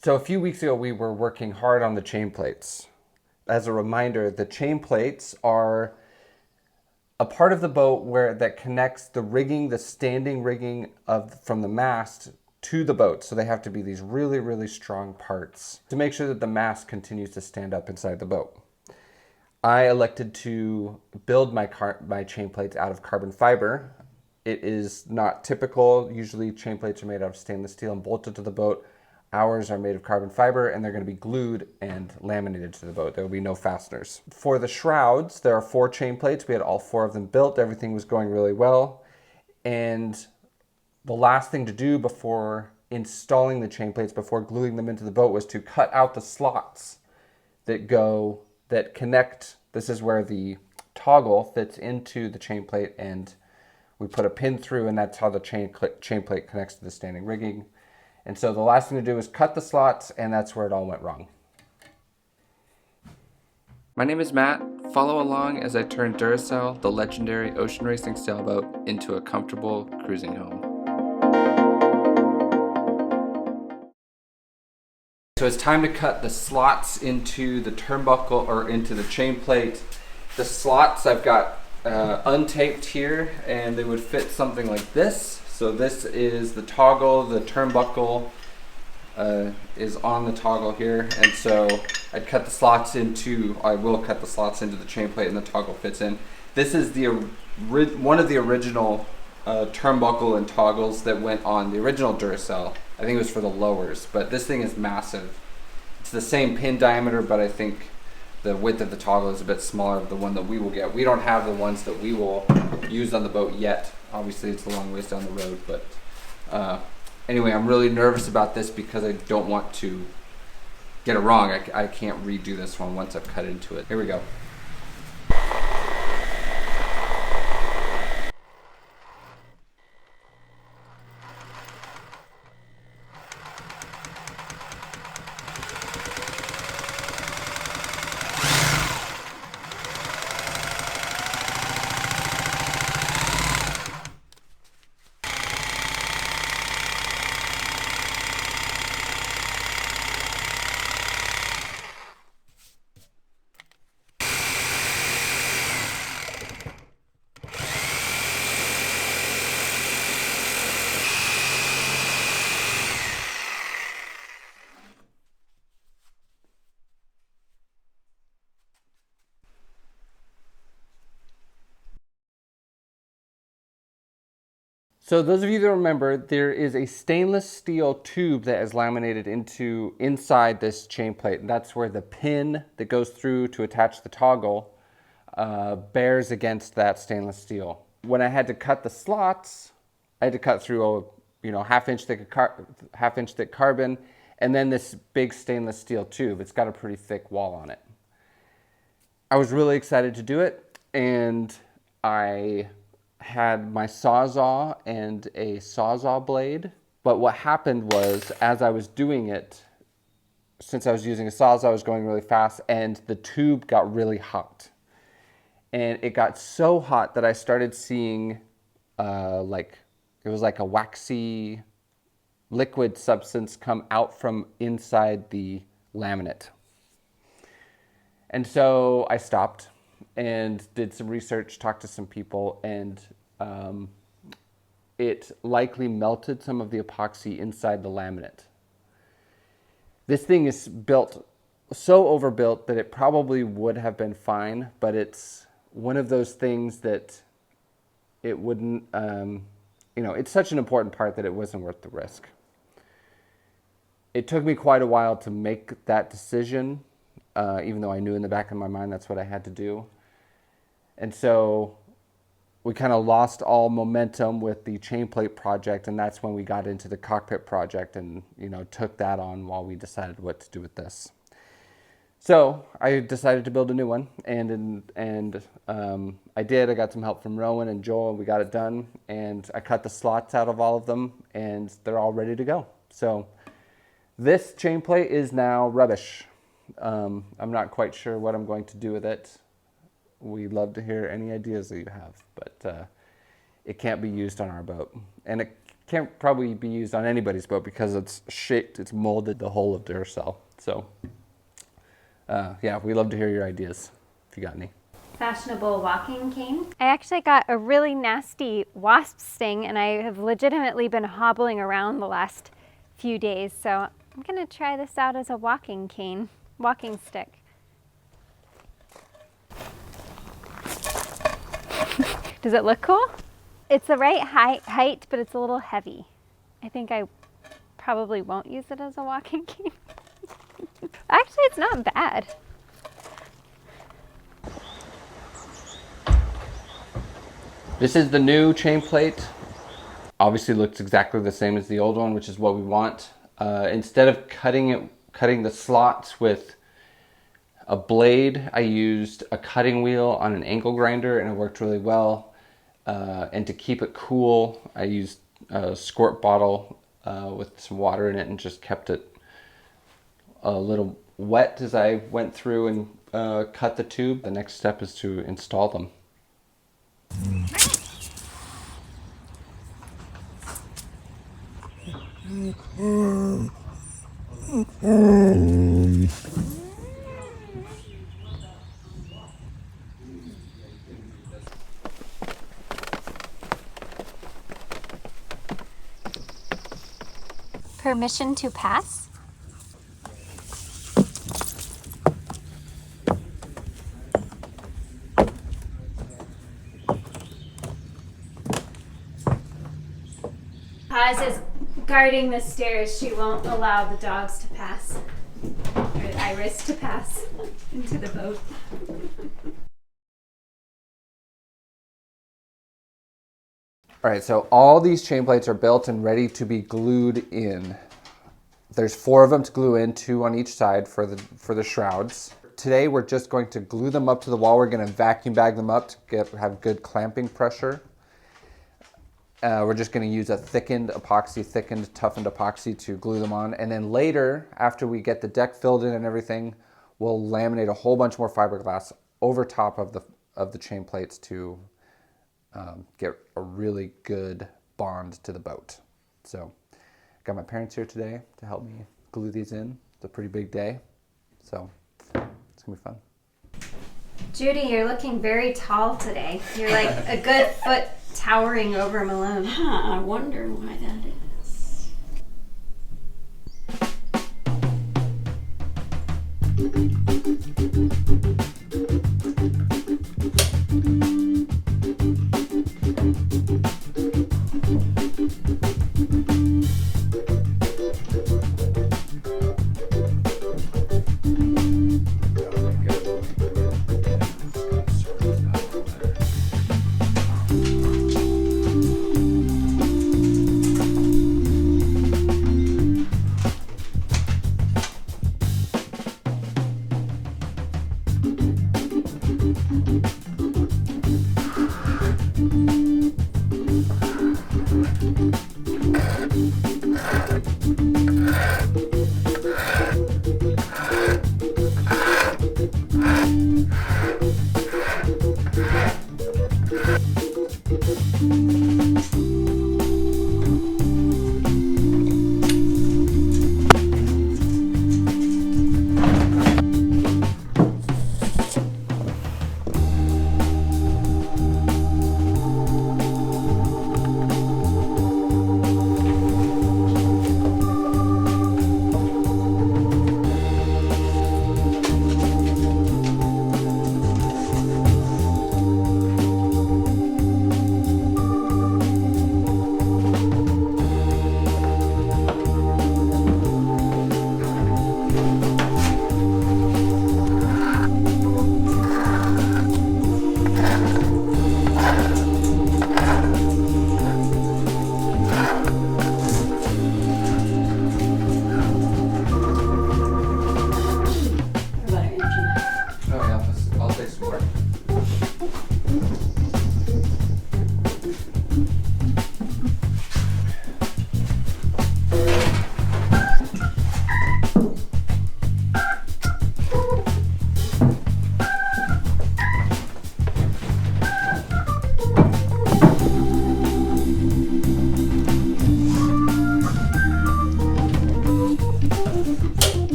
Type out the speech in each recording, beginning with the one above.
So a few weeks ago, we were working hard on the chain plates. As a reminder, the chain plates are a part of the boat where that connects the rigging, the standing rigging from the mast to the boat. So they have to be these really, really strong parts to make sure that the mast continues to stand up inside the boat. I elected to build my chain plates out of carbon fiber. It is not typical. Usually chain plates are made out of stainless steel and bolted to the boat. Ours are made of carbon fiber and they're going to be glued and laminated to the boat. There will be no fasteners. For the shrouds, there are 4 chain plates. We had all 4 of them built. Everything was going really well. And the last thing to do before installing the chain plates, before gluing them into the boat, was to cut out the slots that connect. This is where the toggle fits into the chain plate, and we put a pin through, and that's how the chain plate connects to the standing rigging. And so the last thing to do is cut the slots, and that's where it all went wrong. My name is Matt. Follow along as I turn Duracell, the legendary ocean racing sailboat, into a comfortable cruising home. So it's time to cut the slots into the turnbuckle or into the chain plate. The slots I've got untaped here, and they would fit something like this. So this is the toggle, the turnbuckle is on the toggle here, and so I will cut the slots into the chain plate, and the toggle fits in. This is one of the original turnbuckle and toggles that went on the original Duracell. I think it was for the lowers, but this thing is massive. It's the same pin diameter, but I think the width of the toggle is a bit smaller than the one that we will get. We don't have the ones that we will use on the boat yet. Obviously, it's a long ways down the road, but anyway, I'm really nervous about this because I don't want to get it wrong. I can't redo this one once I've cut into it. Here we go. So those of you that remember, there is a stainless steel tube that is laminated inside this chain plate. And that's where the pin that goes through to attach the toggle bears against that stainless steel. When I had to cut the slots, I had to cut through a half-inch thick carbon, and then this big stainless steel tube. It's got a pretty thick wall on it. I was really excited to do it, and I had my Sawzall and a Sawzall blade. But what happened was, as I was doing it, since I was using a Sawzall, I was going really fast, and the tube got really hot. And it got so hot that I started seeing it was like a waxy liquid substance come out from inside the laminate. And so I stopped and did some research, talked to some people, and it likely melted some of the epoxy inside the laminate. This thing is built so overbuilt that it probably would have been fine, but it's one of those things that it wouldn't, it's such an important part that it wasn't worth the risk. It took me quite a while to make that decision, even though I knew in the back of my mind that's what I had to do. And so we kind of lost all momentum with the chain plate project, and that's when we got into the cockpit project and took that on while we decided what to do with this. So I decided to build a new one, and I did. I got some help from Rowan and Joel, and we got it done. And I cut the slots out of all of them, and they're all ready to go. So this chain plate is now rubbish. I'm not quite sure what I'm going to do with it. We'd love to hear any ideas that you have, but it can't be used on our boat. And can't probably be used on anybody's boat because it's shaped, it's molded the whole of their cell. So yeah, we love to hear your ideas if you got any. Fashionable walking cane. I actually got a really nasty wasp sting and I have legitimately been hobbling around the last few days. So I'm gonna try this out as a walking cane, walking stick. Does it look cool? It's the right height, but it's a little heavy. I think I probably won't use it as a walking cane. Actually, it's not bad. This is the new Chainplate. Obviously looks exactly the same as the old one, which is what we want. Instead of cutting the slots with a blade, I used a cutting wheel on an angle grinder and it worked really well. And to keep it cool, I used a squirt bottle with some water in it and just kept it a little wet as I went through and cut the tube. The next step is to install them. Permission to pass? Paz is guarding the stairs. She won't allow the dogs to pass, or Iris to pass into the boat. All right, so all these chain plates are built and ready to be glued in. There's 4 of them to glue in, 2 on each side for the shrouds. Today we're just going to glue them up to the wall. We're going to vacuum bag them up to have good clamping pressure. We're just going to use a thickened, toughened epoxy to glue them on. And then later, after we get the deck filled in and everything, we'll laminate a whole bunch more fiberglass over top of the chain plates to get a really good bond to the boat. So got my parents here today to help me glue these in. It's a pretty big day, so it's gonna be fun. Judy, you're looking very tall today. You're like a good foot towering over Malone. Huh, I wonder why that is.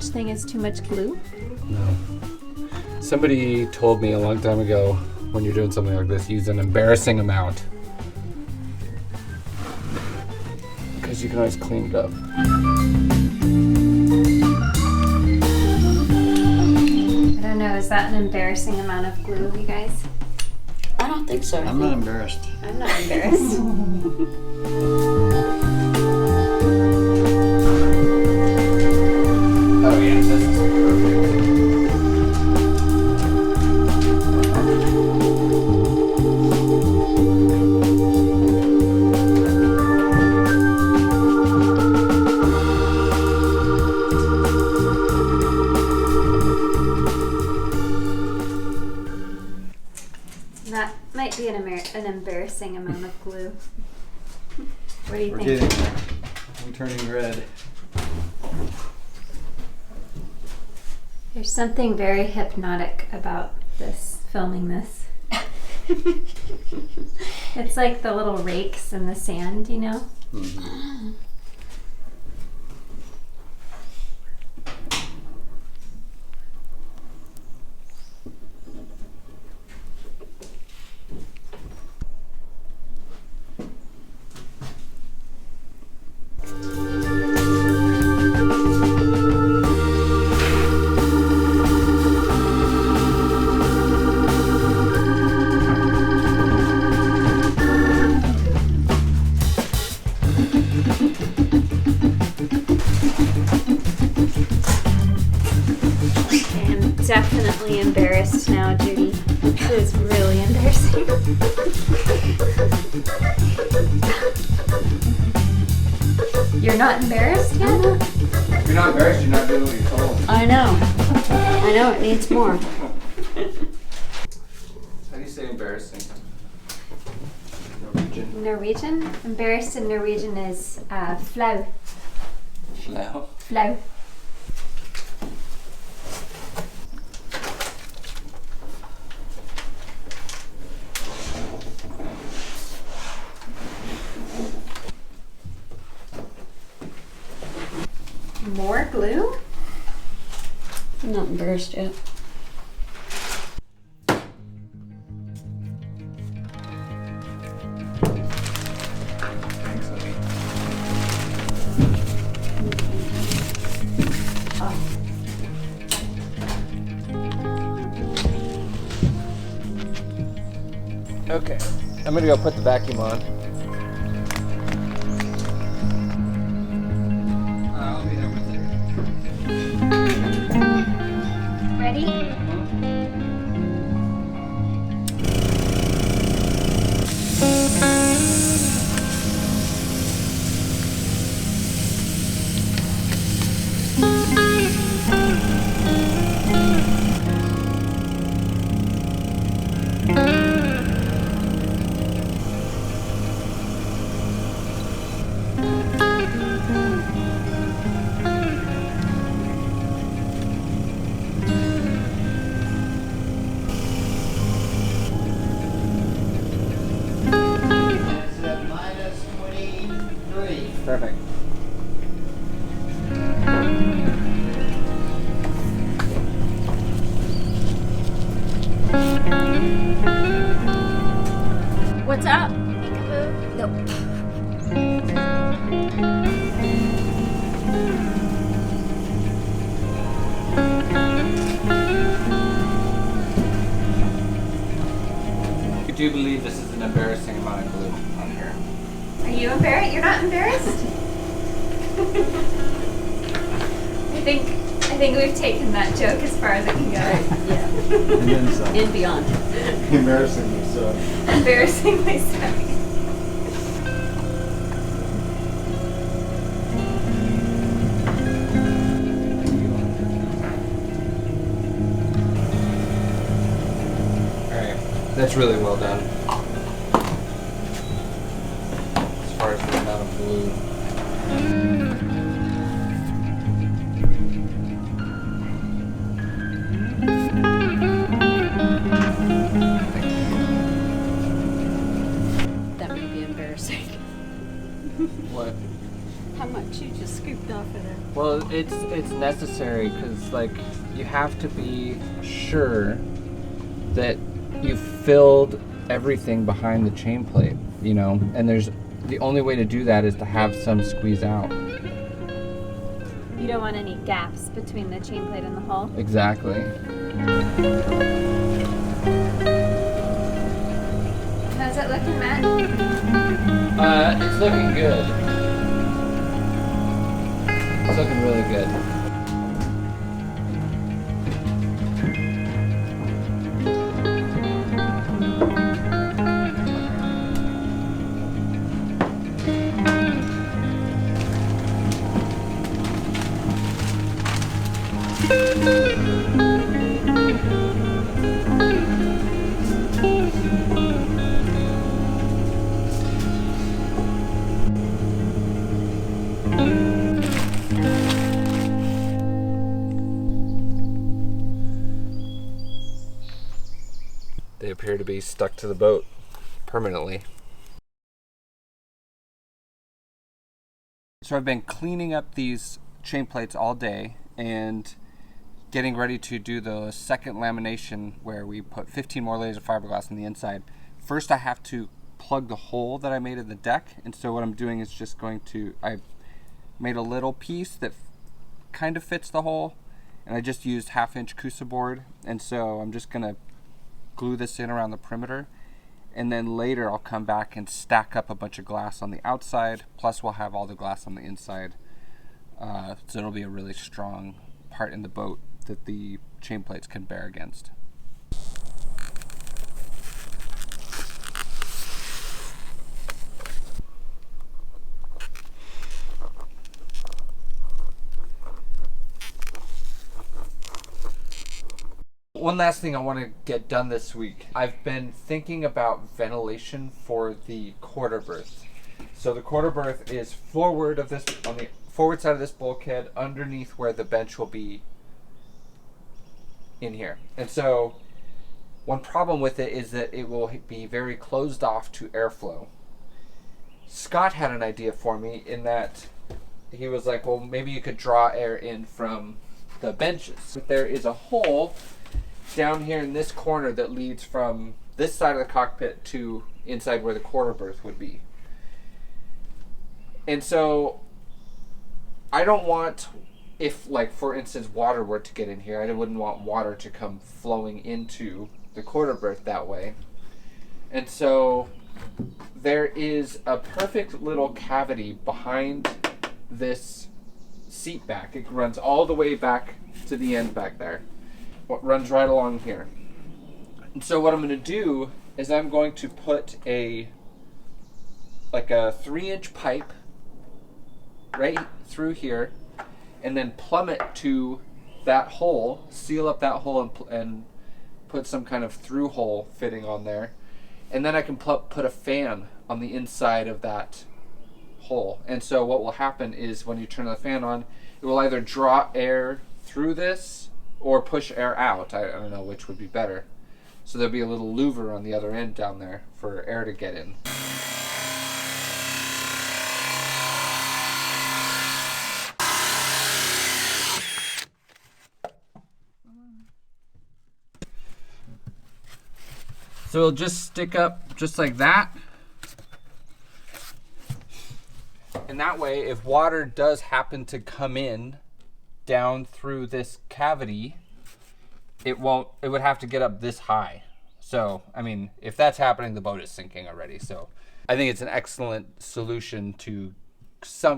such thing as too much glue? No. Somebody told me a long time ago, when you're doing something like this, use an embarrassing amount. Because you can always clean it up. I don't know, is that an embarrassing amount of glue, you guys? I don't think so. I'm not embarrassed. I'm not embarrassed. Oh yeah, this is perfect. That might be an embarrassing amount of glue. What do you We're think? getting there. I'm turning red. There's something very hypnotic about this, filming this. It's like the little rakes in the sand, you know? Mm-hmm. I am definitely embarrassed now, Judy. This is really embarrassing. You're not embarrassed yet? If you're not embarrassed, you're not doing what you're told. I know. I know it needs more. How do you say embarrassing? Norwegian. Norwegian? Embarrassed in Norwegian is flau. Flau. Flau. More glue? I'm not embarrassed yet. Thanks, honey. Okay, I'm gonna go put the vacuum on. I'll be there with you. Ready? It's at minus 23. Perfect. What's up? Peekaboo? Nope. I do believe this is an embarrassing amount of glue on here. Are you embarrassed? You're not embarrassed? I think we've taken that joke as far as it can go. Yeah. And then some. And beyond. Embarrassingly so. Embarrassingly so. Alright, that's really well done. As far as the amount of glue. That may be embarrassing. What? How much? that you just scooped off of there? Well, it's necessary because like you have to be sure that you filled everything behind the chain plate, you know, and the only way to do that is to have some squeeze out. You don't want any gaps between the chain plate and the hole? Exactly. How's it looking, Matt? It's looking good. It's looking really good. They appear to be stuck to the boat permanently. So I've been cleaning up these chain plates all day and getting ready to do the second lamination where we put 15 more layers of fiberglass on the inside. First I have to plug the hole that I made in the deck, and so what I'm doing is just I made a little piece that kind of fits the hole, and I just used 1/2-inch Cusa board, and so I'm just gonna glue this in around the perimeter, and then later I'll come back and stack up a bunch of glass on the outside, plus we'll have all the glass on the inside, so it'll be a really strong part in the boat that the chain plates can bear against. One last thing I want to get done this week. I've been thinking about ventilation for the quarter berth. So the quarter berth is forward of this, on the forward side of this bulkhead, underneath where the bench will be in here. And so one problem with it is that it will be very closed off to airflow. Scott had an idea for me in that he was like, well, maybe you could draw air in from the benches. But there is a hole down here in this corner that leads from this side of the cockpit to inside where the quarter berth would be. And so I don't want, if like for instance water were to get in here, I wouldn't want water to come flowing into the quarter berth that way. And so there is a perfect little cavity behind this seat back. It runs all the way back to the end back there. What runs right along here. And so what I'm going to do is I'm going to put a 3-inch pipe right through here and then plumb it to that hole, seal up that hole and put some kind of through hole fitting on there. And then I can put a fan on the inside of that hole. And so what will happen is when you turn the fan on, it will either draw air through this or push air out. I don't know which would be better. So there'll be a little louver on the other end down there for air to get in. So it'll just stick up just like that. And that way, if water does happen to come in down through this cavity, it would have to get up this high. So, I mean, if that's happening, the boat is sinking already. So I think it's an excellent solution to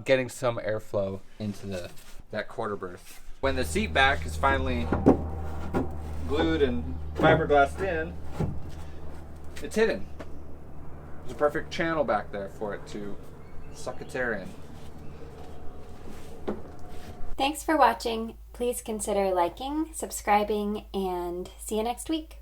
getting some airflow into that quarter berth. When the seat back is finally glued and fiberglassed in, it's hidden. There's a perfect channel back there for it to suck its air in. Thanks for watching. Please consider liking, subscribing, and see you next week.